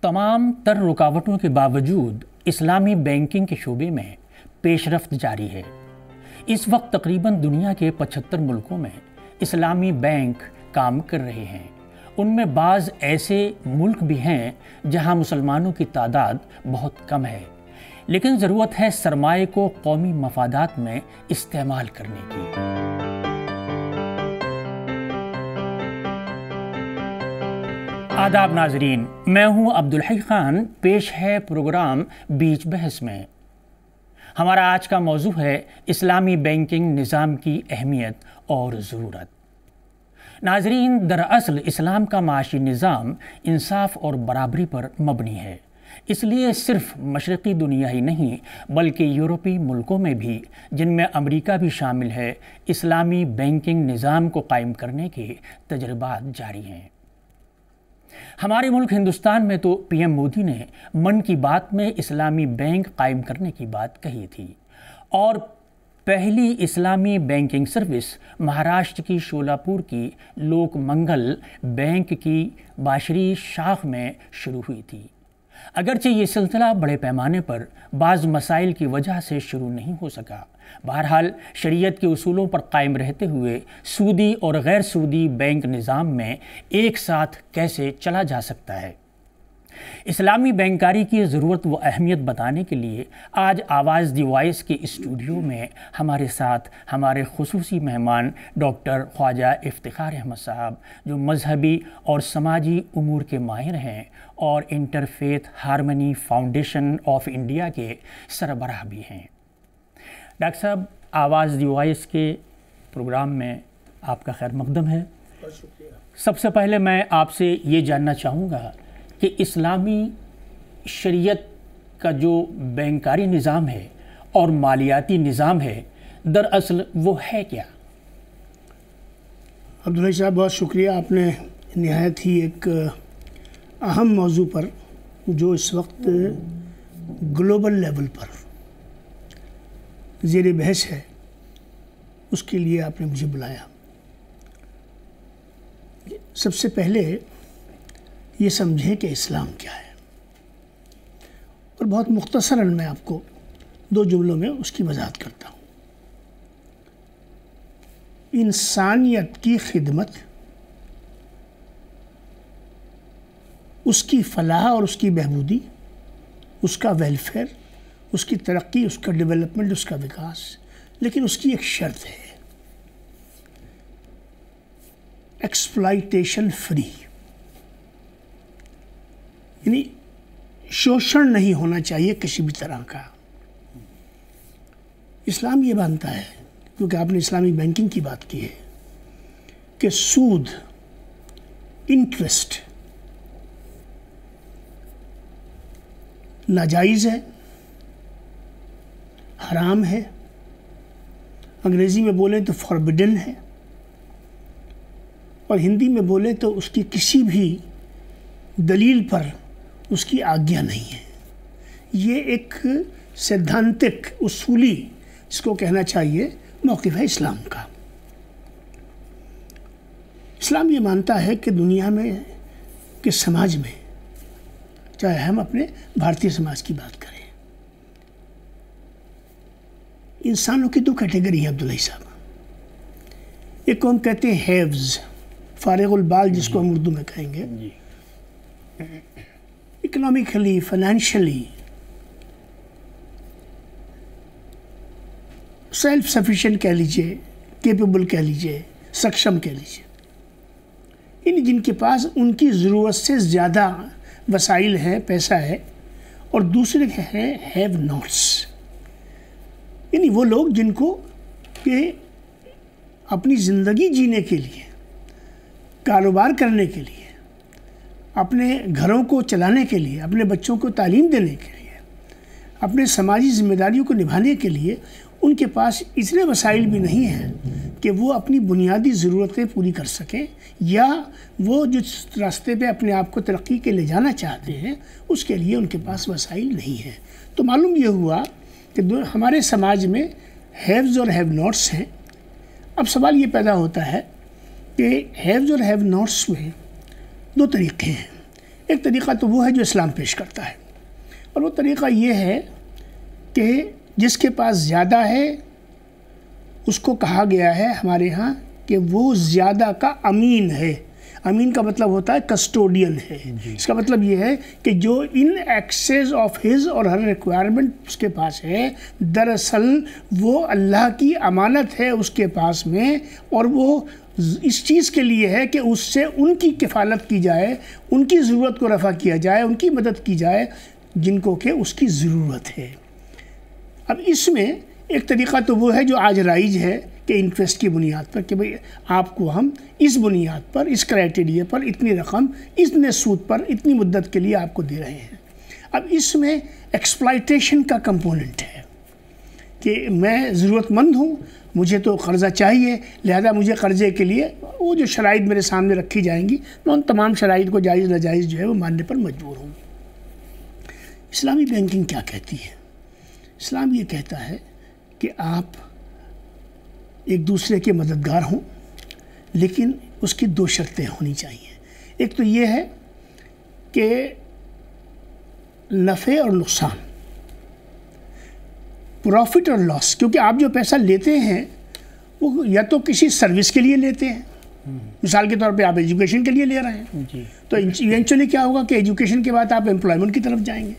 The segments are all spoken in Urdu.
تمام تر رکاوٹوں کے باوجود اسلامی بینکنگ کے شعبے میں پیش رفت جاری ہے۔ اس وقت تقریباً دنیا کے 75 ملکوں میں اسلامی بینک کام کر رہے ہیں۔ ان میں بعض ایسے ملک بھی ہیں جہاں مسلمانوں کی تعداد بہت کم ہے، لیکن ضرورت ہے سرمایہ کو قومی مفادات میں استعمال کرنے کی۔ آداب ناظرین، میں ہوں عبدالحی خان، پیش ہے پروگرام بیچ بحث میں۔ ہمارا آج کا موضوع ہے اسلامی بینکنگ نظام کی اہمیت اور ضرورت۔ ناظرین، دراصل اسلام کا معاشی نظام انصاف اور برابری پر مبنی ہے، اس لیے صرف مشرقی دنیا ہی نہیں بلکہ یورپی ملکوں میں بھی، جن میں امریکہ بھی شامل ہے، اسلامی بینکنگ نظام کو قائم کرنے کے تجربات جاری ہیں۔ ہمارے ملک ہندوستان میں تو پی ایم مودی نے من کی بات میں اسلامی بینک قائم کرنے کی بات کہی تھی، اور پہلی اسلامی بینکنگ سروس مہاراشٹر کی شولاپور کی لوک منگل بینک کی باشری شاخ میں شروع ہوئی تھی۔ اگرچہ یہ سلسلہ بڑے پیمانے پر بعض مسائل کی وجہ سے شروع نہیں ہو سکا، بہرحال شریعت کے اصولوں پر قائم رہتے ہوئے سودی اور غیر سودی بینک نظام میں ایک ساتھ کیسے چلا جا سکتا ہے، اسلامی بینکاری کی ضرورت و اہمیت بتانے کے لیے آج آواز دی وائس کے اسٹوڈیو میں ہمارے ساتھ ہمارے خصوصی مہمان ڈاکٹر خواجہ افتخار احمد صاحب، جو مذہبی اور سماجی امور کے ماہر ہیں اور interfaith harmony foundation of India کے سربراہ بھی ہیں۔ ڈاکٹر صاحب، آواز دی وائس کے پروگرام میں آپ کا خیر مقدم ہے۔ سب سے پہلے میں آپ سے یہ جاننا چاہوں گا کہ اسلامی شریعت کا جو بینکاری نظام ہے اور مالیاتی نظام ہے، دراصل وہ ہے کیا؟ عبدالحی صاحب، بہت شکریہ، آپ نے نہایت ہی ایک اہم موضوع پر جو اس وقت گلوبل لیول پر زیر بحث ہے، اس کے لیے آپ نے مجھے بلایا۔ سب سے پہلے یہ سمجھیں کہ اسلام کیا ہے، اور بہت مختصراً میں آپ کو 2 جملوں میں اس کی وضاحت کرتا ہوں۔ انسانیت کی خدمت، اس کی فلاح اور اس کی بہبودی، اس کا ویلفیئر، اس کی ترقی، اس کا ڈیولپمنٹ، اس کا وکاس، لیکن اس کی ایک شرط ہے، ایکسپلائٹیشن فری، یعنی شوشن نہیں ہونا چاہیے کسی بھی طرح کا۔ اسلام یہ مانتا ہے، کیونکہ آپ نے اسلامی بینکنگ کی بات کی ہے، کہ سود، انٹرسٹ ناجائز ہے، حرام ہے، انگریزی میں بولیں تو فاربڈن ہے، اور ہندی میں بولیں تو اس کی کسی بھی دلیل پر اس کی آگیا نہیں ہے۔ یہ ایک سدھانتک، اصولی، اس کو کہنا چاہیے، موقف ہے اسلام کا۔ اسلام یہ مانتا ہے کہ دنیا میں، کہ سماج میں، چاہے ہم اپنے بھارتی سماج کی بات کریں، انسانوں کی 2 کیٹیگری ہے عبدالحی صاحب۔ ایک کو ہم کہتے ہیں ہیوز، فارغ البال، جس کو ہم اردو میں کہیں گے، اکنامکلی، فائنینشلی سیلف سفیشینٹ کہہ لیجئے، کیپیبل کہہ لیجئے، سکشم کہہ لیجئے، یعنی جن کے پاس ان کی ضرورت سے زیادہ وسائل ہیں، پیسہ ہے۔ اور دوسرے ہیں ہیو ناٹس، یعنی وہ لوگ جن کو کہ اپنی زندگی جینے کے لیے، کاروبار کرنے کے لیے، اپنے گھروں کو چلانے کے لیے، اپنے بچوں کو تعلیم دینے کے لیے، اپنے سماجی ذمہ داریوں کو نبھانے کے لیے ان کے پاس اتنے وسائل بھی نہیں ہیں کہ وہ اپنی بنیادی ضرورتیں پوری کر سکیں، یا وہ جس راستے پہ اپنے آپ کو ترقی کے لے جانا چاہتے ہیں اس کے لیے ان کے پاس وسائل نہیں ہیں۔ تو معلوم یہ ہوا کہ ہمارے سماج میں ہیوز اور ہیو ناٹس ہیں۔ اب سوال یہ پیدا ہوتا ہے کہ ہیوز اور ہیو ناٹس میں 2 طریقے ہیں۔ ایک طریقہ تو وہ ہے جو اسلام پیش کرتا ہے، اور وہ طریقہ یہ ہے کہ جس کے پاس زیادہ ہے اس کو کہا گیا ہے ہمارے ہاں کہ وہ زیادہ کا امین ہے۔ امین کا مطلب ہوتا ہے کسٹوڈین ہے۔ اس کا مطلب یہ ہے کہ جو ان access of his or Hare requirement اس کے پاس ہے، دراصل وہ اللہ کی امانت ہے اس کے پاس میں، اور وہ اس چیز کے لیے ہے کہ اس سے ان کی کفالت کی جائے، ان کی ضرورت کو رفع کیا جائے، ان کی مدد کی جائے جن کو کہ اس کی ضرورت ہے۔ اب اس میں ایک طریقہ تو وہ ہے جو آج رائج ہے کہ انٹرسٹ کی بنیاد پر، کہ بھئی آپ کو ہم اس بنیاد پر، اس کرائٹیریا پر اتنی رقم، اتنے سود پر، اتنی مدت کے لیے آپ کو دے رہے ہیں۔ اب اس میں ایکسپلائٹیشن کا کمپوننٹ ہے کہ میں ضرورت مند ہوں، مجھے تو قرضہ چاہیے، لہذا مجھے قرضے کے لیے وہ جو شرائط میرے سامنے رکھی جائیں گی، میں ان تمام شرائط کو جائز ناجائز جو ہے وہ ماننے پر مجبور ہوں۔ اسلامی بینکنگ کیا کہتی ہے؟ اسلام یہ کہتا ہے کہ آپ ایک دوسرے کے مددگار ہوں، لیکن اس کی دو شرطیں ہونی چاہیے۔ ایک تو یہ ہے کہ نفع اور نقصان، پروفٹ اور لاس، کیونکہ آپ جو پیسہ لیتے ہیں وہ یا تو کسی سروس کے لیے لیتے ہیں، مثال کے طور پہ آپ ایجوکیشن کے لیے لے رہے ہیں، تو ایونچولی کیا ہوگا کہ ایجوکیشن کے بعد آپ امپلائمنٹ کی طرف جائیں گے،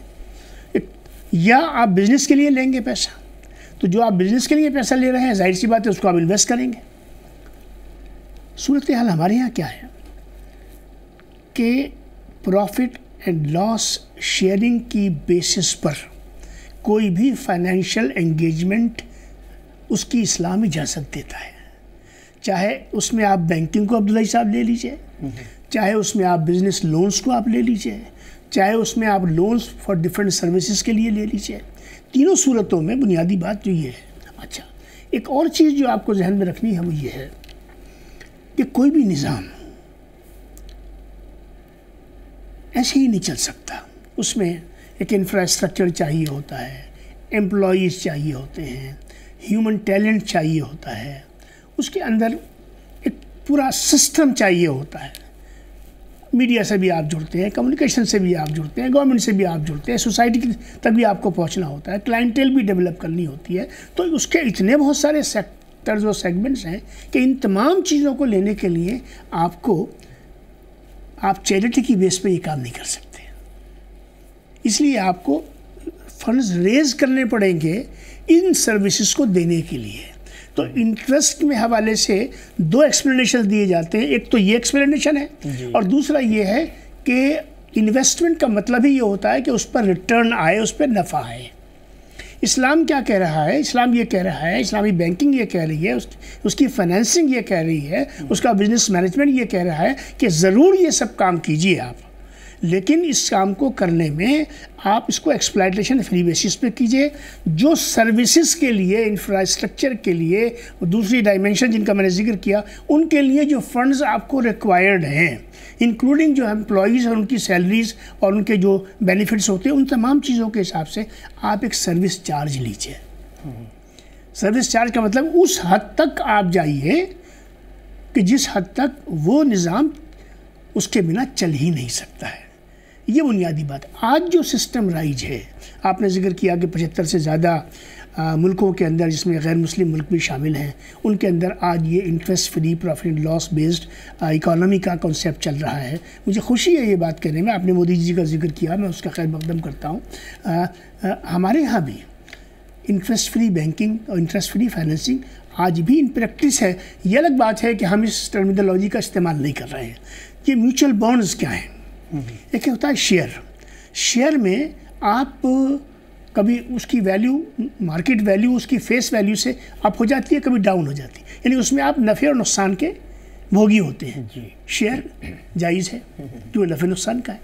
یا آپ بزنس کے لیے لیں گے پیسہ، تو جو آپ بزنس کے لیے پیسہ لے رہے ہیں ظاہر سی بات ہے اس کو آپ انویسٹ کریں گے۔ صورتحال ہمارے یہاں کیا ہے کہ پروفٹ اینڈ لاس شیئرنگ کی بیسس پر کوئی بھی فائنینشیل انگیجمنٹ اس کی اسلام اجازت دیتا ہے، چاہے اس میں آپ بینکنگ کو عبداللہ صاحب لے لیجئے، چاہے اس میں آپ بزنس لونز کو آپ لے لیجئے، چاہے اس میں آپ لونز فار ڈیفرنٹ سروسز کے لیے لے لیجئے، تینوں صورتوں میں بنیادی بات جو یہ ہے۔ اچھا، ایک اور چیز جو آپ کو ذہن میں رکھنی ہے وہ یہ ہے کہ کوئی بھی نظام ایسے ہی نہیں چل سکتا، اس میں ایک انفراسٹرکچر چاہیے ہوتا ہے، امپلائیز چاہیے ہوتے ہیں، ہیومن ٹیلنٹ چاہیے ہوتا ہے، اس کے اندر ایک پورا سسٹم چاہیے ہوتا ہے۔ میڈیا سے بھی آپ جڑتے ہیں، کمیونیکیشن سے بھی آپ جڑتے ہیں، گورنمنٹ سے بھی آپ جڑتے ہیں، سوسائٹی تک بھی آپ کو پہنچنا ہوتا ہے، کلائنٹیل بھی ڈیولپ کرنی ہوتی ہے، تو اس کے اتنے بہت سارے سیکٹرز اور سیگمنٹس ہیں کہ ان تمام چیزوں کو لینے کے لیے آپ چیریٹی کی بیس پہ یہ کام نہیں کر سکتے، اس لیے آپ کو فنڈز ریز کرنے پڑیں گے ان سروسز کو دینے کے لیے۔ تو انٹرسٹ میں حوالے سے دو ایکسپلینیشن دیے جاتے ہیں، ایک تو یہ ایکسپلینیشن ہے، اور دوسرا یہ ہے کہ انویسٹمنٹ کا مطلب ہی یہ ہوتا ہے کہ اس پر ریٹرن آئے، اس پہ نفع آئے۔ اسلام کیا کہہ رہا ہے؟ اسلام یہ کہہ رہا ہے، اسلامی بینکنگ یہ کہہ رہی ہے، اس کی فائنینسنگ یہ کہہ رہی ہے، اس کا بزنس مینجمنٹ یہ کہہ رہا ہے کہ ضرور یہ سب کام کیجئے آپ، لیکن اس کام کو کرنے میں آپ اس کو ایکسپلائٹیشن فری بیسس پہ کیجئے۔ جو سروسز کے لیے، انفراسٹرکچر کے لیے، دوسری ڈائمنشن جن کا میں نے ذکر کیا، ان کے لیے جو فنڈز آپ کو ریکوائرڈ ہیں، انکلوڈنگ جو امپلائیز اور ان کی سیلریز اور ان کے جو بینیفٹس ہوتے ہیں، ان تمام چیزوں کے حساب سے آپ ایک سروس چارج لیجئے۔ سروس چارج کا مطلب اس حد تک آپ جائیے کہ جس حد تک وہ نظام اس کے بنا چل ہی نہیں سکتا ہے۔ یہ بنیادی بات۔ آج جو سسٹم رائج ہے، آپ نے ذکر کیا کہ 75 سے زیادہ ملکوں کے اندر، جس میں غیر مسلم ملک بھی شامل ہیں، ان کے اندر آج یہ interest free profit and loss based economy کا کنسیپٹ چل رہا ہے۔ مجھے خوشی ہے یہ بات کہنے میں، آپ نے مودی جی کا ذکر کیا، میں اس کا خیر مقدم کرتا ہوں۔ ہمارے ہاں بھی انٹرسٹ فری بینکنگ اور انٹرسٹ فری فائنینسنگ آج بھی ان پریکٹس ہے۔ یہ الگ بات ہے کہ ہم اس ٹرمینالوجی کا استعمال نہیں کر رہے ہیں۔ یہ میوچل بانڈز کیا ہیں؟ ایک ہوتا ہے شیئر میں آپ کبھی اس کی ویلیو، مارکیٹ ویلیو اس کی فیس ویلیو سے اپ ہو جاتی ہے، کبھی ڈاؤن ہو جاتی ہے، یعنی اس میں آپ نفع اور نقصان کے بھوگی ہوتے ہیں۔ شیئر جائز ہے جو نفع نقصان کا ہے،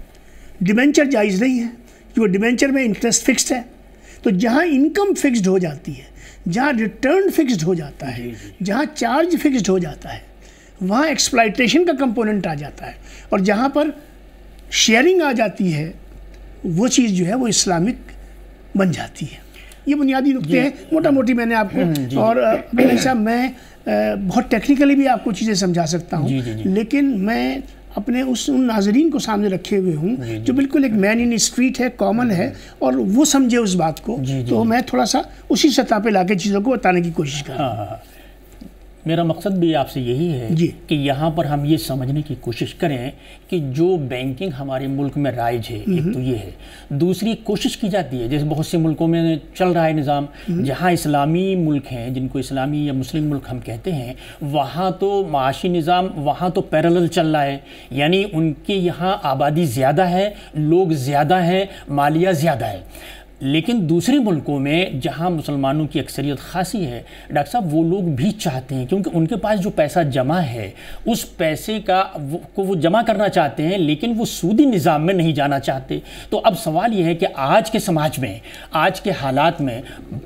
ڈیبینچر جائز نہیں ہے جو ڈیبینچر میں انٹرسٹ فکسڈ ہے۔ تو جہاں انکم فکسڈ ہو جاتی ہے، جہاں ریٹرن فکسڈ ہو جاتا ہے، جہاں چارج فکسڈ ہو جاتا ہے، وہاں ایکسپلائٹیشن کا کمپوننٹ آ جاتا ہے، اور جہاں پر شیئرنگ آ جاتی ہے وہ چیز جو ہے وہ اسلامک بن جاتی ہے۔ یہ بنیادی نقطے ہیں، موٹا موٹی میں نے آپ کو، اور صاحب میں بہت ٹیکنیکلی بھی آپ کو چیزیں سمجھا سکتا ہوں، لیکن میں اپنے ان ناظرین کو سامنے رکھے ہوئے ہوں جو بالکل ایک مین ان اسٹریٹ ہے، کامن ہے، اور وہ سمجھے اس بات کو، تو میں تھوڑا سا اسی سطح پہ لا کے چیزوں کو بتانے کی کوشش کروں. میرا مقصد بھی آپ سے یہی ہے کہ یہاں پر ہم یہ سمجھنے کی کوشش کریں کہ جو بینکنگ ہمارے ملک میں رائج ہے، ایک تو یہ ہے. دوسری کوشش کی جاتی ہے، جیسے بہت سے ملکوں میں چل رہا ہے نظام، جہاں اسلامی ملک ہیں، جن کو اسلامی یا مسلم ملک ہم کہتے ہیں، وہاں تو معاشی نظام وہاں تو پیرالل چل رہا ہے. یعنی ان کے یہاں آبادی زیادہ ہے، لوگ زیادہ ہیں، مالیہ زیادہ ہے. لیکن دوسرے ملکوں میں جہاں مسلمانوں کی اکثریت خاصی ہے، ڈاکٹر صاحب وہ لوگ بھی چاہتے ہیں، کیونکہ ان کے پاس جو پیسہ جمع ہے اس پیسے کو وہ جمع کرنا چاہتے ہیں، لیکن وہ سودی نظام میں نہیں جانا چاہتے. تو اب سوال یہ ہے کہ آج کے سماج میں، آج کے حالات میں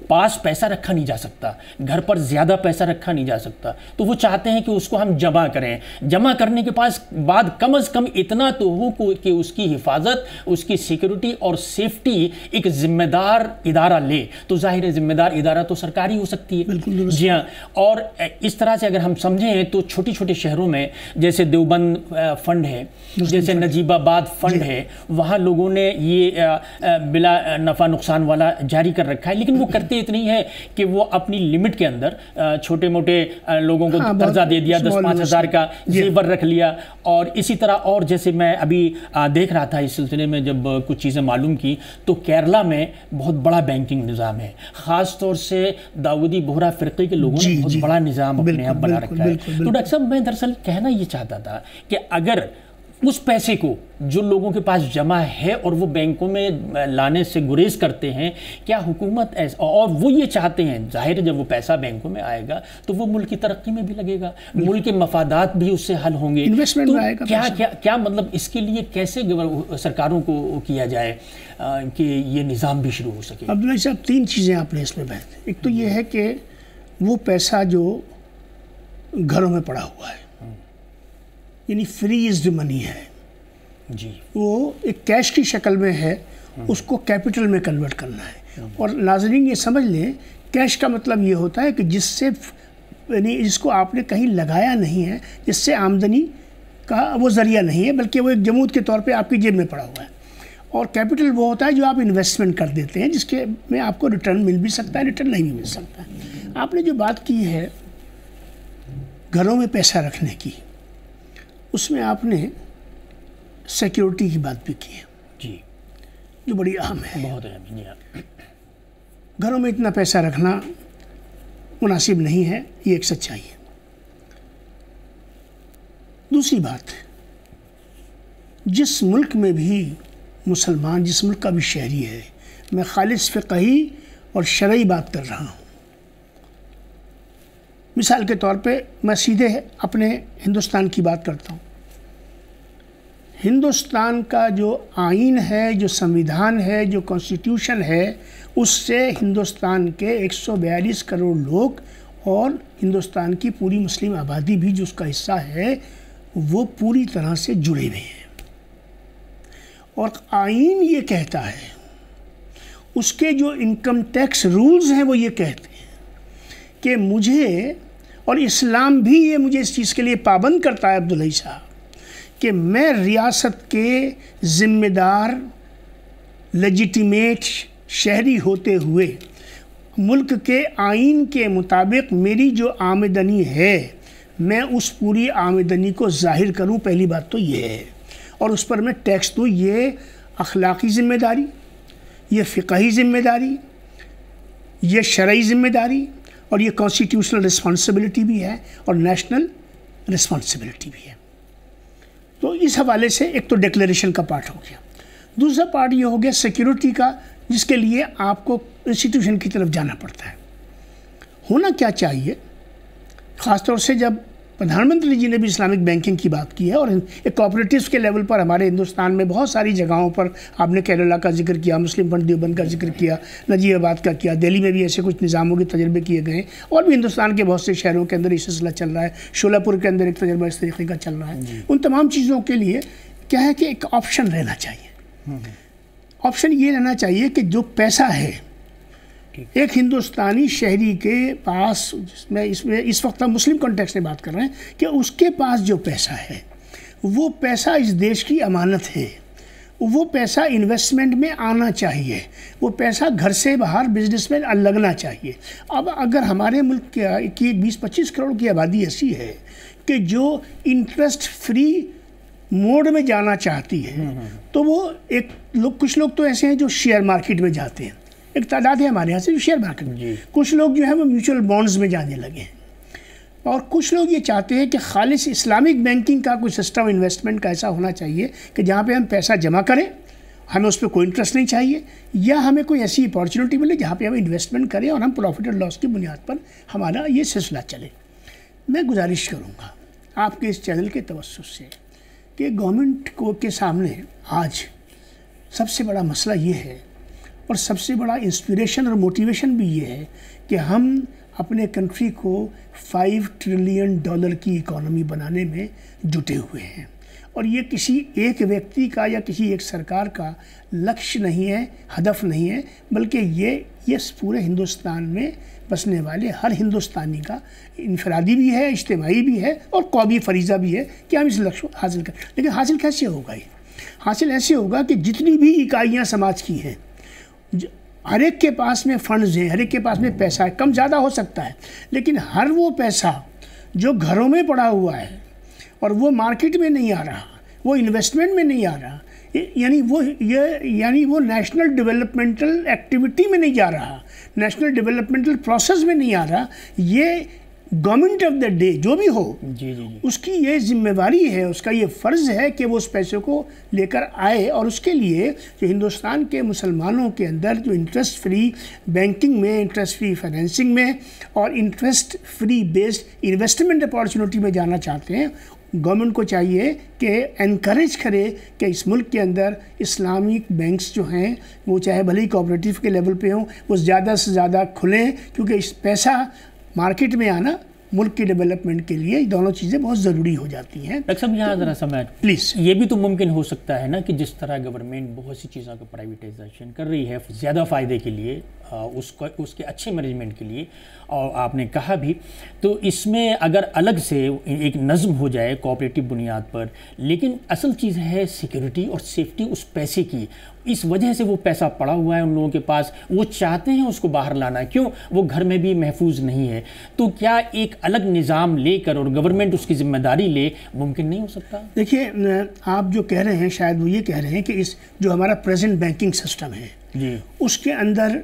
پاس پیسہ رکھا نہیں جا سکتا، گھر پر زیادہ پیسہ رکھا نہیں جا سکتا، تو وہ چاہتے ہیں کہ اس کو ہم جمع کریں. جمع کرنے کے بعد کم از کم اتنا تو ہو کہ اس کی حفاظت، اس کی سیکیورٹی اور سیفٹی ایک ذمہ دار ادارہ لے. تو ظاہر ہے ذمہ دار ادارہ تو سرکاری ہو سکتی ہے. جی ہاں. اور اس طرح سے اگر ہم سمجھیں تو چھوٹی چھوٹے شہروں میں جیسے دیوبند فنڈ ہے، جیسے نجیب آباد فنڈ ہے، وہاں لوگوں نے یہ بلا نفع نقصان والا جاری کر رکھا ہے. لیکن وہ کرتے اتنی ہے کہ وہ اپنی لمٹ کے اندر چھوٹے موٹے لوگوں کو قرضہ دے دیا، 10-5 ہزار کا زیور رکھ لیا. اور اسی طرح اور جیسے میں ابھی دیکھ رہا تھا اس سلسلے میں جب کچھ چیزیں معلوم کی، تو کیرلا میں بہت بڑا بینکنگ نظام ہے. خاص طور سے داؤدی بہرا فرقے کے لوگوں نے بہت بڑا نظام اپنے یہاں بنا رکھا ہے. تو ڈاکٹر صاحب میں دراصل کہنا یہ چاہتا تھا کہ اگر اس پیسے کو جو لوگوں کے پاس جمع ہے اور وہ بینکوں میں لانے سے گریز کرتے ہیں، کیا حکومت اور وہ یہ چاہتے ہیں، ظاہر ہے جب وہ پیسہ بینکوں میں آئے گا تو وہ ملک کی ترقی میں بھی لگے گا، ملک کے مفادات بھی اس سے حل ہوں گے. تو کیا مطلب اس کے لیے کیسے سرکاروں کو کیا جائے کہ یہ نظام بھی شروع ہو سکے؟ عبداللہ صاحب 3 چیزیں آپ نے اس میں بہت. ایک تو یہ ہے کہ وہ پیسہ جو گھروں میں پڑا ہوا ہے، یعنی فریزڈ منی ہے، جی، وہ ایک کیش کی شکل میں ہے، اس کو کیپٹل میں کنورٹ کرنا ہے. اور ناظرین یہ سمجھ لیں، کیش کا مطلب یہ ہوتا ہے کہ جس کو آپ نے کہیں لگایا نہیں ہے، جس سے آمدنی کا وہ ذریعہ نہیں ہے، بلکہ وہ ایک جمود کے طور پہ آپ کی جیب میں پڑا ہوا ہے. اور کیپٹل وہ ہوتا ہے جو آپ انویسٹمنٹ کر دیتے ہیں، جس کے میں آپ کو ریٹرن مل بھی سکتا ہے، ریٹرن نہیں بھی مل سکتا ہے. آپ نے جو بات کی ہے گھروں میں پیسہ رکھنے کی، اس میں آپ نے سیکیورٹی کی بات بھی کی ہے، جی، جو بڑی اہم ہے. بہت اہم ہے. گھروں میں اتنا پیسہ رکھنا مناسب نہیں ہے، یہ ایک سچائی ہے. دوسری بات، جس ملک میں بھی مسلمان، جس ملک کا بھی شہری ہے، میں خالص فقہی اور شرعی بات کر رہا ہوں. مثال کے طور پہ میں سیدھے اپنے ہندوستان کی بات کرتا ہوں. ہندوستان کا جو آئین ہے، جو سمویدھان ہے، جو کانسٹیٹیوشن ہے، اس سے ہندوستان کے 142 کروڑ لوگ اور ہندوستان کی پوری مسلم آبادی بھی جو اس کا حصہ ہے، وہ پوری طرح سے جڑے ہوئے ہیں. اور آئین یہ کہتا ہے، اس کے جو انکم ٹیکس رولز ہیں وہ یہ کہتے ہیں کہ مجھے، اور اسلام بھی یہ مجھے اس چیز کے لیے پابند کرتا ہے عبدالحی صاحب، کہ میں ریاست کے ذمہ دار لیجیٹیمیٹ شہری ہوتے ہوئے ملک کے آئین کے مطابق میری جو آمدنی ہے، میں اس پوری آمدنی کو ظاہر کروں. پہلی بات تو یہ ہے، اور اس پر میں ٹیکس دوں. یہ اخلاقی ذمہ داری، یہ فقہی ذمہ داری، یہ شرعی ذمہ داری، اور یہ کانسٹیٹیوشنل رسپانسبلٹی بھی ہے اور نیشنل رسپانسبلٹی بھی ہے. تو اس حوالے سے ایک تو ڈیکلیریشن کا پارٹ ہو گیا. دوسرا پارٹ یہ ہو گیا سیکیورٹی کا، جس کے لیے آپ کو انسٹیٹیوشن کی طرف جانا پڑتا ہے. ہونا کیا چاہیے، خاص طور سے جب پردھان منتری جی نے بھی اسلامک بینکنگ کی بات کی ہے، اور ایک کوآپریٹیوز کے لیول پر ہمارے ہندوستان میں بہت ساری جگہوں پر آپ نے کیرلا کا ذکر کیا، مسلم فنڈ دیوبند کا ذکر کیا، نجیب آباد کا کیا، دہلی میں بھی ایسے کچھ نظاموں کے تجربے کیے گئے ہیں، اور بھی ہندوستان کے بہت سے شہروں کے اندر یہ سلسلہ چل رہا ہے. شولہ پور کے اندر ایک تجربہ اس طریقے کا چل رہا ہے. ان تمام چیزوں کے لیے کیا ہے کہ ایک آپشن رہنا چاہیے. آپشن یہ رہنا چاہیے کہ جو پیسہ ہے ایک ہندوستانی شہری کے پاس، اس میں اس وقت ہم مسلم کانٹیکس میں بات کر رہے ہیں، کہ اس کے پاس جو پیسہ ہے وہ پیسہ اس دیش کی امانت ہے، وہ پیسہ انویسٹمنٹ میں آنا چاہیے، وہ پیسہ گھر سے باہر بزنس میں لگنا چاہیے۔ اب اگر ہمارے ملک کی 20-25 کروڑ کی آبادی ایسی ہے کہ جو انٹرسٹ فری موڈ میں جانا چاہتی ہے، تو وہ کچھ لوگ تو ایسے ہیں جو شیئر مارکیٹ میں جاتے ہیں، ایک تعداد ہے ہمارے یہاں سے جو شیئر مارکیٹ میں، کچھ لوگ جو ہے وہ میوچل بانڈز میں جانے لگے ہیں، اور کچھ لوگ یہ چاہتے ہیں کہ خالص اسلامک بینکنگ کا کوئی سسٹم انویسٹمنٹ کا ایسا ہونا چاہیے کہ جہاں پہ ہم پیسہ جمع کریں، ہمیں اس پہ کوئی انٹرسٹ نہیں چاہیے، یا ہمیں کوئی ایسی اپارچونیٹی ملے جہاں پہ ہم انویسٹمنٹ کریں اور ہم پروفٹ اور لاس کی بنیاد پر ہمارا یہ سلسلہ چلے۔ میں گزارش کروں گا آپ کے اس چینل کے توسط سے کہ گورنمنٹ کے سامنے آج سب سے بڑا مسئلہ یہ ہے، اور سب سے بڑا انسپریشن اور موٹیویشن بھی یہ ہے کہ ہم اپنے کنٹری کو $5 ٹریلین کی اکانومی بنانے میں جٹے ہوئے ہیں، اور یہ کسی ایک ویکتی کا یا کسی ایک سرکار کا لکش نہیں ہے، ہدف نہیں ہے، بلکہ یہ پورے ہندوستان میں بسنے والے ہر ہندوستانی کا انفرادی بھی ہے، اجتماعی بھی ہے، اور قومی فریضہ بھی ہے کہ ہم اس لکش کو حاصل کریں۔ لیکن حاصل کیسے ہوگا؟ یہ حاصل ایسے ہوگا کہ جتنی بھی اکائیاں سماج کی ہیں، ہر ایک کے پاس میں فنڈز ہیں، ہر ایک کے پاس میں پیسہ ہے، کم زیادہ ہو سکتا ہے، لیکن ہر وہ پیسہ جو گھروں میں پڑا ہوا ہے اور وہ مارکیٹ میں نہیں آ رہا، وہ انویسٹمنٹ میں نہیں آ رہا، یعنی وہ نیشنل ڈیولپمنٹل ایکٹیویٹی میں نہیں جا رہا، نیشنل ڈیولپمنٹل پروسیس میں نہیں آ رہا، یہ گورنمنٹ آف دا ڈے جو بھی ہو اس کی یہ ذمہ داری ہے، اس کا یہ فرض ہے کہ وہ اس پیسے کو لے کر آئے، اور اس کے لیے جو ہندوستان کے مسلمانوں کے اندر جو انٹرسٹ فری بینکنگ میں، انٹرسٹ فری فائنینسنگ میں اور interest free based investment opportunity میں جانا چاہتے ہیں، گورنمنٹ کو چاہیے کہ انکریج کرے کہ اس ملک کے اندر اسلامک بینکس جو ہیں وہ چاہے بھلے ہی کوآپریٹیو کے لیول پہ ہوں، وہ زیادہ سے زیادہ کھلیں، کیونکہ اس پیسہ مارکیٹ میں آنا ملک کی ڈیولپمنٹ کے لیے دونوں چیزیں بہت ضروری ہو جاتی ہیں۔ ڈاکٹر صاحب یہاں ذرا سمجھ پلیز، یہ بھی تو ممکن ہو سکتا ہے نا کہ جس طرح گورنمنٹ بہت سی چیزوں کا پرائیویٹائزیشن کر رہی ہے زیادہ فائدے کے لیے، اس کے اچھے مینجمنٹ کے لیے، اور آپ نے کہا بھی تو اس میں اگر الگ سے ایک نظم ہو جائے کوآپریٹو بنیاد پر، لیکن اصل چیز ہے سیکیورٹی اور سیفٹی اس پیسے کی، اس وجہ سے وہ پیسہ پڑا ہوا ہے ان لوگوں کے پاس، وہ چاہتے ہیں اس کو باہر لانا، کیوں؟ وہ گھر میں بھی محفوظ نہیں ہے، تو کیا ایک الگ نظام لے کر اور گورنمنٹ اس کی ذمہ داری لے، ممکن نہیں ہو سکتا؟ دیکھیے آپ جو کہہ رہے ہیں شاید وہ یہ کہہ رہے ہیں کہ اس جو ہمارا پریزنٹ بینکنگ سسٹم ہے اس کے اندر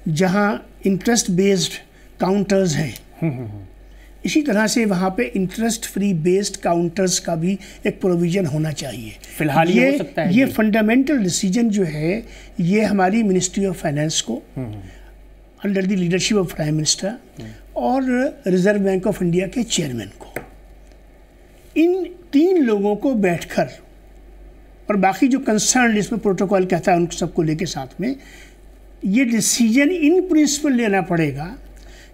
جہاں انٹرسٹ بیسڈ کاؤنٹرز ہیں، اسی طرح سے وہاں پہ انٹرسٹ فری بیسڈ کاؤنٹرز کا بھی ایک پروویژن ہونا چاہیے۔ فی الحال یہ ہو سکتا ہے، یہ فنڈامنٹل ڈیسیجن جو ہے یہ ہماری منسٹری آف فائنینس کو under the leadership of prime minister اور ریزرو بینک آف انڈیا کے چیئرمین کو، ان تین لوگوں کو بیٹھ کر، اور باقی جو کنسرن اس میں پروٹوکول کہتا ہے ان سب کو لے کے ساتھ میں یہ ڈیسیجن ان پرنسپل لینا پڑے گا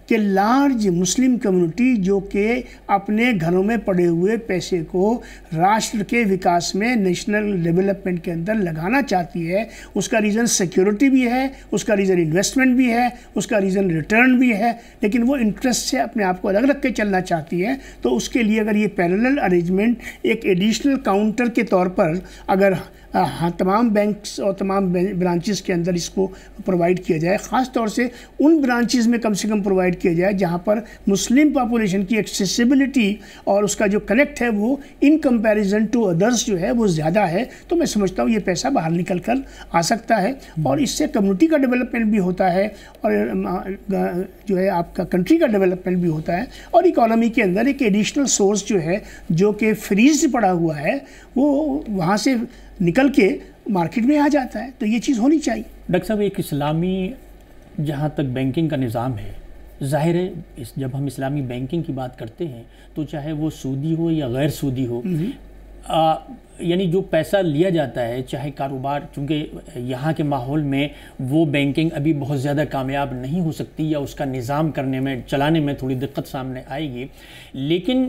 کہ لارج مسلم کمیونٹی جو کہ اپنے گھروں میں پڑے ہوئے پیسے کو راشٹر کے وکاس میں، نیشنل ڈیولپمنٹ کے اندر لگانا چاہتی ہے، اس کا ریزن سیکیورٹی بھی ہے، اس کا ریزن انویسٹمنٹ بھی ہے، اس کا ریزن ریٹرن بھی ہے، لیکن وہ انٹرسٹ سے اپنے آپ کو الگ رکھ کے چلنا چاہتی ہے، تو اس کے لیے اگر یہ پیرلل ارینجمنٹ ایک ایڈیشنل کاؤنٹر کے طور پر اگر تمام بینکس اور تمام برانچز کے اندر اس کو پرووائڈ کیا جائے، خاص طور سے ان برانچز میں کم سے کم پرووائڈ کیا جائے جہاں پر مسلم پاپولیشن کی ایکسیسیبلٹی اور اس کا جو کنیکٹ ہے وہ ان کمپیریزن ٹو ادرس جو ہے وہ زیادہ ہے، تو میں سمجھتا ہوں یہ پیسہ باہر نکل کر آ سکتا ہے، اور اس سے کمیونٹی کا ڈیولپمنٹ بھی ہوتا ہے، اور جو ہے آپ کا کنٹری کا ڈیولپمنٹ بھی ہوتا ہے، اور اکانومی کے اندر ایک ایڈیشنل سورس جو ہے جو کہ فریز پڑا ہوا ہے وہ وہاں سے نکل کے مارکیٹ میں آ جاتا ہے، تو یہ چیز ہونی چاہیے۔ ڈاکٹر صاحب ایک اسلامی جہاں تک بینکنگ کا نظام ہے، ظاہر ہے جب ہم اسلامی بینکنگ کی بات کرتے ہیں تو چاہے وہ سودی ہو یا غیر سودی ہو، یعنی جو پیسہ لیا جاتا ہے چاہے کاروبار، چونکہ یہاں کے ماحول میں وہ بینکنگ ابھی بہت زیادہ کامیاب نہیں ہو سکتی، یا اس کا نظام کرنے میں چلانے میں تھوڑی دقت سامنے آئے گی، لیکن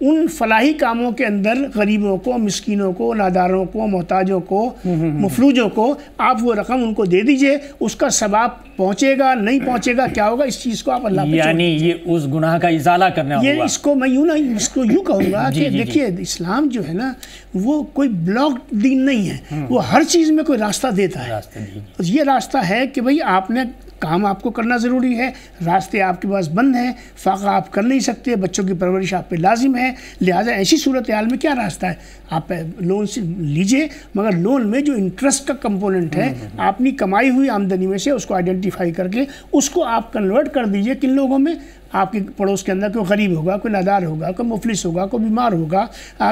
ان فلاحی کاموں کے اندر غریبوں کو، مسکینوں کو، ناداروں کو، محتاجوں کو، مفلوجوں کو آپ وہ رقم ان کو دے دیجئے. اس کا ثواب پہنچے گا نہیں پہنچے گا کیا ہوگا، اس چیز کو آپ اللہ پہ یعنی یہ اس گناہ کا ازالہ کرنا ہوا. یہ اس کو میں اس کو یوں کہوں گا کہ دیکھیے اسلام جو ہے نا وہ کوئی بلاک دین نہیں ہے، وہ ہر چیز میں کوئی راستہ دیتا ہے. یہ راستہ ہے کہ بھئی آپ نے کام آپ کو کرنا ضروری ہے، راستے آپ کے پاس بند ہیں، فاقہ آپ کر نہیں سکتے، بچوں کی پرورش آپ پہ لازم ہے، لہٰذا ایسی صورتحال میں کیا راستہ ہے، آپ لون سے لیجئے، مگر لون میں جو انٹرسٹ کا کمپوننٹ ہے اپنی کمائی ہوئی آمدنی میں سے اس کو آئیڈینٹیفائی کر کے اس کو آپ کنورٹ کر دیجئے کن لوگوں میں، آپ کے پڑوس کے اندر کوئی غریب ہوگا، کوئی نادار ہوگا، کوئی مفلس ہوگا، کوئی بیمار ہوگا،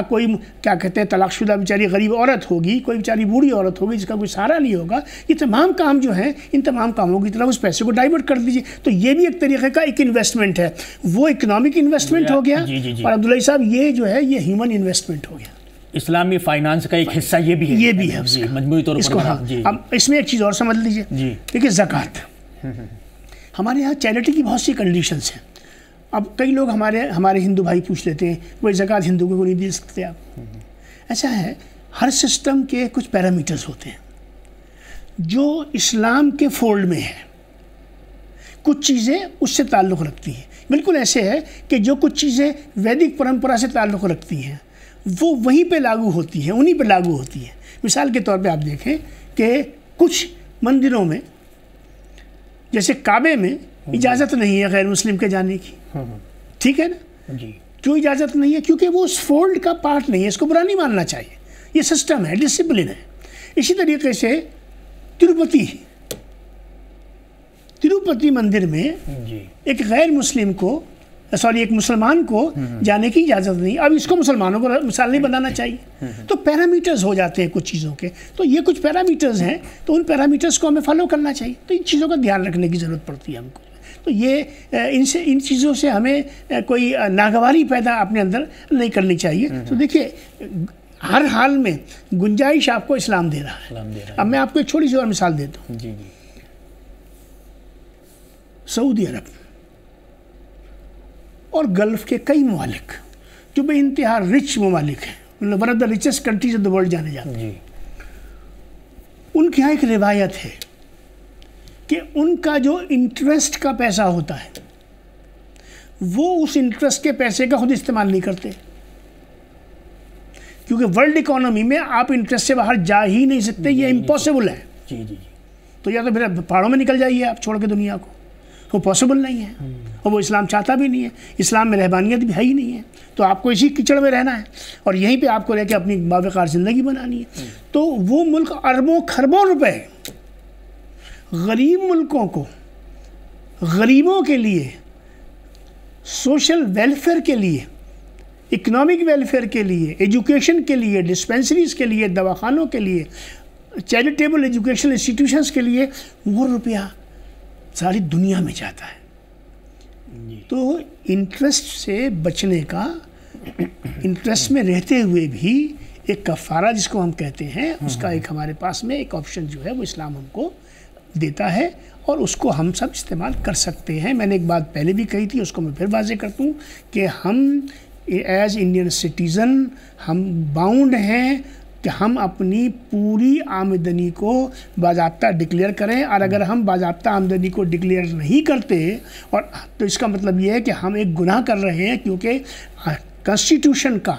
کوئی کیا کہتے ہیں طلاق شدہ بیچاری غریب عورت ہوگی، کوئی بیچاری بوڑھی عورت ہوگی جس کا کوئی سہارا نہیں ہوگا. یہ تمام کام جو ہیں ان تمام کاموں کی طرف اس پیسے کو ڈائیورٹ کر دیجیے. تو یہ بھی ایک طریقے کا ایک انویسٹمنٹ ہے، وہ اکنامک انویسٹمنٹ ہو گیا. اور عبداللہ صاحب یہ جو ہے یہ ہیومن انویسٹمنٹ ہو گیا. اسلامی فائنانس کا ایک حصہ یہ بھی ہے. یہ بھی ہے مجموعی طور پر. اب اس میں ایک چیز اور سمجھ لیجیے. دیکھیے زکوٰۃ، ہمارے یہاں چیریٹی کی بہت سی کنڈیشنز ہیں. اب کئی لوگ ہمارے ہندو بھائی پوچھ لیتے ہیں کوئی زکوٰۃ ہندو کو نہیں دے سکتے آپ. ایسا ہے ہر سسٹم کے کچھ پیرامیٹرز ہوتے ہیں جو اسلام کے فولڈ میں ہے، کچھ چیزیں اس سے تعلق رکھتی ہیں. بالکل ایسے ہے کہ جو کچھ چیزیں ویدک پرمپرا سے تعلق رکھتی ہیں وہ وہیں پہ لاگو ہوتی ہیں، انہی پہ لاگو ہوتی ہیں. مثال کے طور پہ آپ دیکھیں کہ کچھ مندروں میں جیسے کعبے میں اجازت نہیں ہے غیر مسلم کے جانے کی، ٹھیک ہے نا. کیوں اجازت نہیں ہے؟ کیونکہ وہ اس فولڈ کا پارٹ نہیں ہے، اس کو برا نہیں ماننا چاہیے، یہ سسٹم ہے، ڈسپلن ہے. اسی طریقے سے تروپتی مندر میں ایک غیر مسلم کو ایک مسلمان کو جانے کی اجازت نہیں. اب اس کو مسلمانوں کو مثال نہیں بنانا چاہیے. تو پیرامیٹرز ہو جاتے ہیں کچھ چیزوں کے، تو یہ کچھ پیرامیٹرز ہیں، تو ان پیرامیٹرز کو ہمیں فالو کرنا چاہیے. تو ان چیزوں کا دھیان رکھنے کی ضرورت پڑتی ہے ہم کو. تو یہ ان چیزوں سے ہمیں کوئی ناگواری پیدا اپنے اندر نہیں کرنی چاہیے. تو دیکھیے ہر حال میں گنجائش آپ کو اسلام دے رہا ہے. اب میں آپ کو ایک چھوٹی سی اور مثال دیتا ہوں. سعودی عرب اور گلف کے کئی ممالک جو بے انتہا رچ ممالک ہیں، one of the richest countries of the world جانے جاتے ہیں، ان کے یہاں ایک روایت ہے کہ ان کا جو انٹرسٹ کا پیسہ ہوتا ہے وہ اس انٹرسٹ کے پیسے کا خود استعمال نہیں کرتے، کیونکہ ورلڈ اکانومی میں آپ انٹرسٹ سے باہر جا ہی نہیں سکتے، یہ امپاسبل ہے. تو یا تو پھر پہاڑوں میں نکل جائیے آپ چھوڑ کے دنیا کو، وہ پاسبل نہیں ہے، اور وہ اسلام چاہتا بھی نہیں ہے. اسلام میں رہبانیت بھی ہے ہی نہیں ہے، تو آپ کو اسی کچڑ میں رہنا ہے اور یہیں پہ آپ کو رہ کے اپنی باوقار زندگی بنانی ہے. تو وہ ملک اربوں خربوں روپے غریب ملکوں کو، غریبوں کے لیے، سوشل ویلفیئر کے لیے، اکنامک ویلفیئر کے لیے، ایجوکیشن کے لیے، ڈسپینسریز کے لیے، دواخانوں کے لیے، چیریٹیبل ایجوکیشنل انسٹیٹیوشنز کے لیے وہ روپیہ ساری دنیا میں جاتا ہے. تو انٹرسٹ سے بچنے کا، انٹرسٹ میں رہتے ہوئے بھی ایک کفارہ جس کو ہم کہتے ہیں، اس کا ایک ہمارے پاس میں ایک آپشن جو ہے وہ اسلام ہم کو دیتا ہے اور اس کو ہم سب استعمال کر سکتے ہیں. میں نے ایک بات پہلے بھی کہی تھی، اس کو میں پھر واضح کرتا ہوں کہ ہم ایز انڈین سٹیزن ہم باؤنڈ ہیں کہ ہم اپنی پوری آمدنی کو باضابطہ ڈکلیئر کریں. اور اگر ہم باضابطہ آمدنی کو ڈکلیئر نہیں کرتے اور تو اس کا مطلب یہ ہے کہ ہم ایک گناہ کر رہے ہیں، کیونکہ کانسٹیٹیوشن کا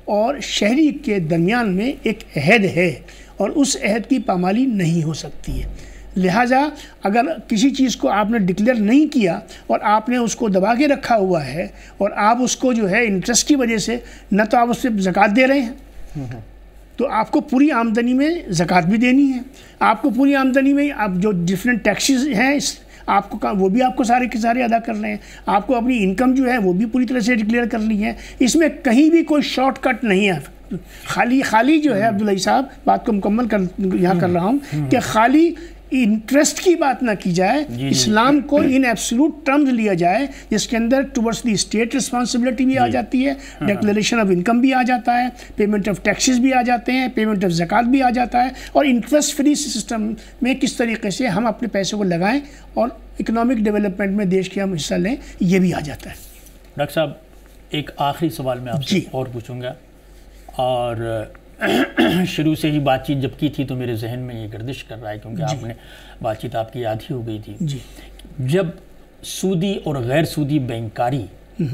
اور شہری کے درمیان میں ایک عہد ہے اور اس عہد کی پامالی نہیں ہو سکتی ہے. لہٰذا اگر کسی چیز کو آپ نے ڈکلیئر نہیں کیا اور آپ نے اس کو دبا کے رکھا ہوا ہے اور آپ اس کو جو ہے انٹرسٹ کی وجہ سے نہ تو آپ اس سے زکوٰۃ دے رہے ہیں، تو آپ کو پوری آمدنی میں زکوٰۃ بھی دینی ہے. آپ کو پوری آمدنی میں آپ جو ڈفرینٹ ٹیکسز ہیں آپ کو وہ بھی آپ کو سارے کے سارے ادا کر رہے ہیں. آپ کو اپنی انکم جو ہے وہ بھی پوری طرح سے ڈکلیئر کرنی ہے. اس میں کہیں بھی کوئی شارٹ کٹ نہیں ہے. خالی جو ہے عبداللہ صاحب بات کو مکمل یہاں کر رہا ہوں کہ خالی انٹرسٹ کی بات نہ کی جائے، اسلام کو ان ایبسولوٹ ٹرمز لیا جائے جس کے اندر ٹورڈس دی اسٹیٹ رسپانسبلٹی بھی آ جاتی ہے، ڈکلیریشن آف انکم بھی آ جاتا ہے، پیمنٹ آف ٹیکسز بھی آ جاتے ہیں، پیمنٹ آف زکوٰۃ بھی آ جاتا ہے، اور انٹرسٹ فری سسٹم میں کس طریقے سے ہم اپنے پیسے کو لگائیں اور اکنامک ڈیولپمنٹ میں دیش کے ہم حصہ لیں، یہ بھی آ جاتا ہے. ڈاکٹر صاحب ایک آخری سوال میں آپ سے جی اور پوچھوں گا، اور شروع سے ہی بات چیت جب کی تھی تو میرے ذہن میں یہ گردش کر رہا ہے، کیونکہ آپ نے بات چیت آپ کی یاد ہی ہو گئی تھی. جی جب سودی اور غیر سودی بینکاری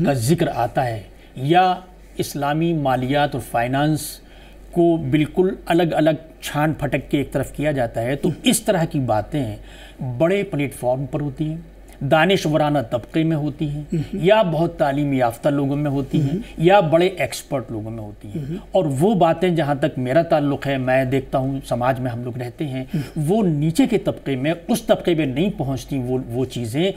کا ذکر آتا ہے یا اسلامی مالیات اور فائنانس کو بالکل الگ الگ چھان پھٹک کے ایک طرف کیا جاتا ہے، تو اس طرح کی باتیں بڑے پلیٹ فارم پر ہوتی ہیں، دانشورانہ طبقے میں ہوتی ہیں، یا بہت تعلیم یافتہ لوگوں میں ہوتی ہیں، یا بڑے ایکسپرٹ لوگوں میں ہوتی ہیں. اور وہ باتیں جہاں تک میرا تعلق ہے، میں دیکھتا ہوں سماج میں ہم لوگ رہتے ہیں، وہ نیچے کے طبقے میں، اس طبقے میں نہیں پہنچتی وہ چیزیں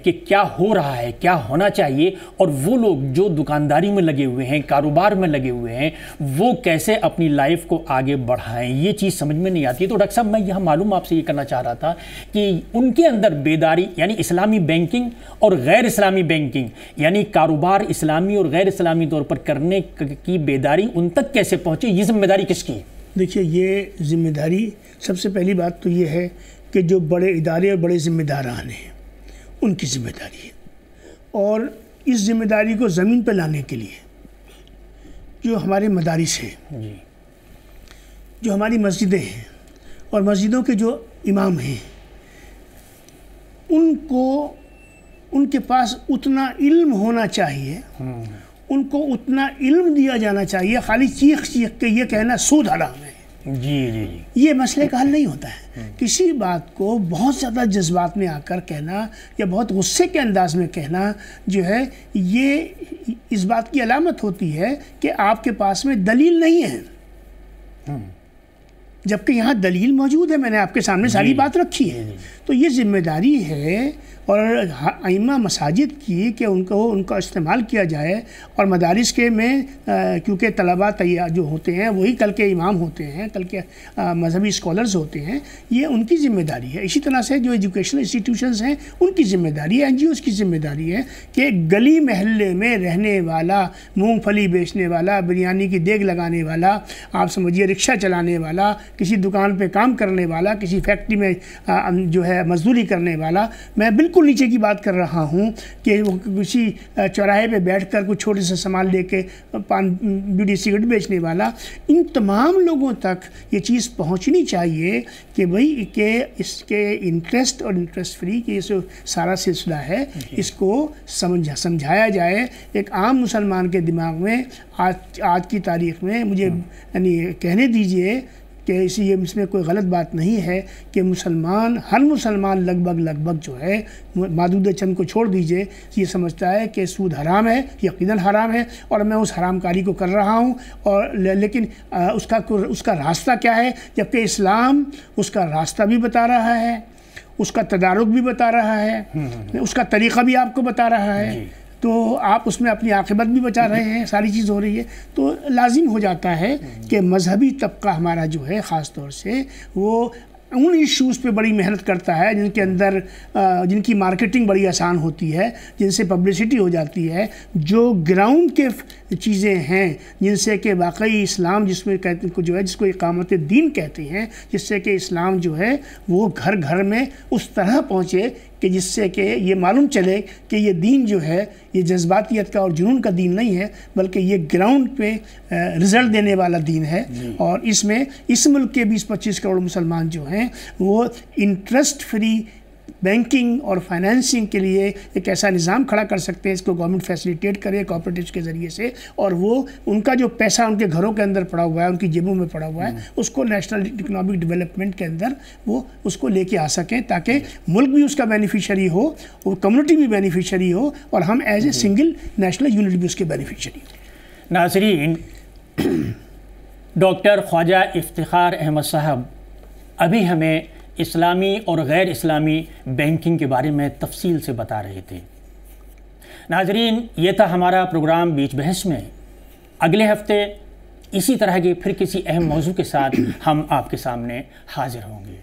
کہ کیا ہو رہا ہے، کیا ہونا چاہیے، اور وہ لوگ جو دکانداری میں لگے ہوئے ہیں، کاروبار میں لگے ہوئے ہیں، وہ کیسے اپنی لائف کو آگے بڑھائیں. یہ چیز سمجھ میں نہیں آتی. تو ڈاکٹر صاحب میں یہاں معلوم آپ سے یہ کرنا چاہ رہا تھا کہ ان کے اندر بیداری، یعنی اسلامی بینکنگ اور غیر اسلامی بینکنگ، یعنی کاروبار اسلامی اور غیر اسلامی طور پر کرنے کی بیداری ان تک کیسے پہنچے، یہ ذمہ داری کس کی ہے؟ دیکھیے، یہ ذمہ داری سب سے پہلی بات تو یہ ہے کہ جو بڑے ادارے اور بڑے ذمہ داران ہیں ان کی ذمہ داری ہے. اور اس ذمہ داری کو زمین پہ لانے کے لیے جو ہمارے مدارس ہیں، جو ہماری مسجدیں ہیں اور مسجدوں کے جو امام ہیں، ان کے پاس اتنا علم ہونا چاہیے، ان کو اتنا علم دیا جانا چاہیے. خالی چیخ کے یہ کہنا سود حرام ہے، یہ مسئلے کا حل نہیں ہوتا ہے. کسی بات کو بہت زیادہ جذبات میں آ کر کہنا یا بہت غصے کے انداز میں کہنا جو ہے، یہ اس بات کی علامت ہوتی ہے کہ آپ کے پاس میں دلیل نہیں ہے، جبکہ یہاں دلیل موجود ہے. میں نے آپ کے سامنے ساری بات رکھی ہے. تو یہ ذمہ داری ہے اور ائمہ مساجد کی کہ ان کا استعمال کیا جائے. اور مدارس کے میں کیونکہ طلباء جو ہوتے ہیں وہی کل کے امام ہوتے ہیں، کل کے مذہبی اسکالرز ہوتے ہیں، یہ ان کی ذمہ داری ہے. اسی طرح سے جو ایجوکیشنل انسٹیٹیوشنز ہیں ان کی ذمہ داری ہے، این جی اوز کی ذمہ داری ہے کہ گلی محلے میں رہنے والا، مونگ پھلی بیچنے والا، بریانی کی دیگ لگانے والا، آپ سمجھیے رکشہ چلانے والا، کسی دکان پہ کام کرنے والا، کسی فیکٹری میں جو ہے مزدوری کرنے والا، میں بالکل نیچے کی بات کر رہا ہوں کہ وہ کسی چوراہے پہ بیٹھ کر کچھ چھوٹے سے سامان لے کے پان بیڑی سگریٹ بیچنے والا، ان تمام لوگوں تک یہ چیز پہنچنی چاہیے کہ بھئی کہ اس کے انٹرسٹ اور انٹرسٹ فری کی جو سارا سلسلہ ہے اس کو سمجھایا جائے. ایک عام مسلمان کے دماغ میں آج کی تاریخ میں مجھے یعنی کہنے دیجئے کہ اس میں کوئی غلط بات نہیں ہے کہ ہر مسلمان لگ بھگ جو ہے، معدود چند کو چھوڑ دیجئے، یہ سمجھتا ہے کہ سود حرام ہے، یقیناً حرام ہے، اور میں اس حرام کاری کو کر رہا ہوں. اور لیکن اس کا راستہ کیا ہے؟ جبکہ اسلام اس کا راستہ بھی بتا رہا ہے، اس کا تدارک بھی بتا رہا ہے، اس کا طریقہ بھی آپ کو بتا رہا ہے. تو آپ اس میں اپنی عاقبت بھی بچا رہے ہیں، ساری چیز ہو رہی ہے. تو لازم ہو جاتا ہے کہ مذہبی طبقہ ہمارا جو ہے خاص طور سے وہ ان ایشوز پہ بڑی محنت کرتا ہے جن کے اندر جن کی مارکیٹنگ بڑی آسان ہوتی ہے، جن سے پبلسٹی ہو جاتی ہے، جو گراؤنڈ کے چیزیں ہیں جن سے کہ واقعی اسلام جس میں کہتے ہیں جو ہے، جس کو اقامت دین کہتے ہیں، جس سے کہ اسلام جو ہے وہ گھر گھر میں اس طرح پہنچے کہ جس سے کہ یہ معلوم چلے کہ یہ دین جو ہے یہ جذباتیت کا اور جنون کا دین نہیں ہے، بلکہ یہ گراؤنڈ پہ رزلٹ دینے والا دین ہے. اور اس میں اس ملک کے 20-25 کروڑ مسلمان جو ہیں وہ انٹرسٹ فری بینکنگ اور فائنینسنگ کے لیے ایک ایسا نظام کھڑا کر سکتے ہیں، اس کو گورنمنٹ فیسیلیٹیٹ کرے کوآپریٹیوز کے ذریعے سے، اور وہ ان کا جو پیسہ ان کے گھروں کے اندر پڑا ہوا ہے، ان کی جیبوں میں پڑا ہوا ہے، اس کو نیشنل اکنامک ڈیولپمنٹ کے اندر وہ اس کو لے کے آ سکیں، تاکہ ملک بھی اس کا بینیفیشری ہو، اور کمیونٹی بھی بینیفیشری ہو، اور ہم as a single national unit بھی اس کے بینیفیشری ہو. ناظرین، ڈاکٹر خواجہ افتخار احمد صاحب ابھی ہمیں اسلامی اور غیر اسلامی بینکنگ کے بارے میں تفصیل سے بتا رہے تھے. ناظرین، یہ تھا ہمارا پروگرام بیچ بحث میں. اگلے ہفتے اسی طرح کے پھر کسی اہم موضوع کے ساتھ ہم آپ کے سامنے حاضر ہوں گے.